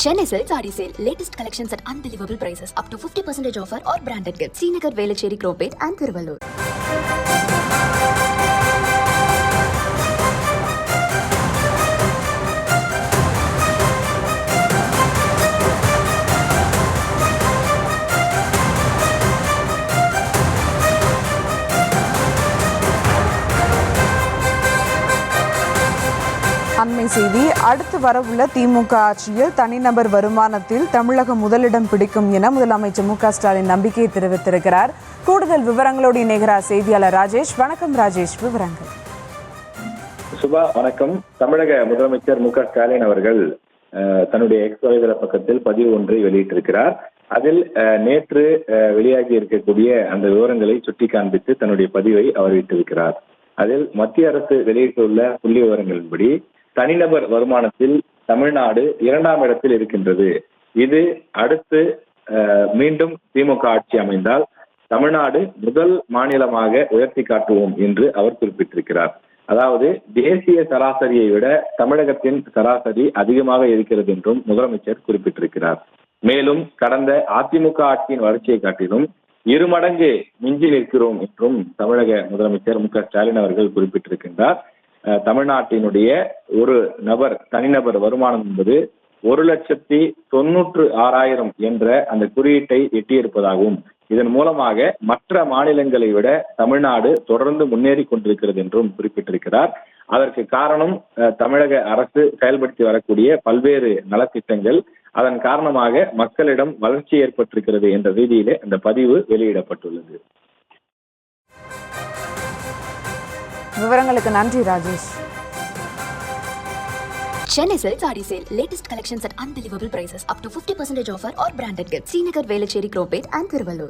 Chennai Silks Adi Sale. Latest collections at unbelievable prices. Up to 50% offer or branded gifts. Srinagar, Velachery, Cropate and Thiruvallur. அண்மை செய்தி. அடுத்து வரவுள்ள திமுக ஆட்சியில் தனிநபர் வருமானத்தில் தமிழகம் முதலிடம் பிடிக்கும் என முதலமைச்சர் மு க ஸ்டாலின் நம்பிக்கை தெரிவித்திருக்கிறார். கூடுதல் விவரங்களோடு இணைகிறார் செய்தியாளர் ராஜேஷ். வணக்கம் ராஜேஷ், விவரங்கள். சுபா, வணக்கம். தமிழக முதலமைச்சர் மு க ஸ்டாலின் அவர்கள் தன்னுடைய எக்ஸ் வலைதள பக்கத்தில் பதிவு ஒன்றை வெளியிட்டிருக்கிறார். அதில் நேற்று வெளியாகி இருக்கக்கூடிய அந்த விவரங்களை சுட்டி காண்பித்து தன்னுடைய பதிவை அவர் விட்டிருக்கிறார். அதில் மத்திய அரசு வெளியிட்டுள்ள புள்ளி விவரங்களின்படி தனிநபர் வருமானத்தில் தமிழ்நாடு 2ஆம் இடத்தில் இருக்கின்றது. இது அடுத்து மீண்டும் திமுக ஆட்சி அமைந்தால் தமிழ்நாடு முதல் மாநிலமாக உயர்த்தி காட்டுவோம் என்று அவர் குறிப்பிட்டிருக்கிறார். அதாவது தேசிய சராசரியை விட தமிழகத்தின் சராசரி அதிகமாக இருக்கிறது என்றும் முதலமைச்சர் குறிப்பிட்டிருக்கிறார். மேலும் கடந்த அதிமுக ஆட்சியின் வளர்ச்சியை காட்டிலும் 2 மடங்கு மிஞ்சி நிற்கிறோம் என்றும் தமிழக முதலமைச்சர் மு க ஸ்டாலின் அவர்கள் குறிப்பிட்டிருக்கின்றார். தமிழ்நாட்டினுடைய ஒரு நபர் தனிநபர் வருமானம் என்பது 1,96,000 என்ற அந்த குறியீட்டை எட்டியிருப்பதாகவும் இதன் மூலமாக மற்ற மாநிலங்களை விட தமிழ்நாடு தொடர்ந்து முன்னேறி கொண்டிருக்கிறது என்றும் குறிப்பிட்டிருக்கிறார். அதற்கு காரணம் தமிழக அரசு செயல்படுத்தி வரக்கூடிய பல்வேறு நலத்திட்டங்கள், அதன் காரணமாக மக்களிடம் வளர்ச்சி ஏற்பட்டிருக்கிறது என்ற ரீதியிலே அந்த பதிவு வெளியிடப்பட்டுள்ளது. விவரங்களுக்கு நன்றி Rajesh. Chennai Silks Adi Sale. Latest collections at unbelievable prices. Up to 50% offer or branded gifts. Srinagar, Velachery, Cropate and Thiruvallur.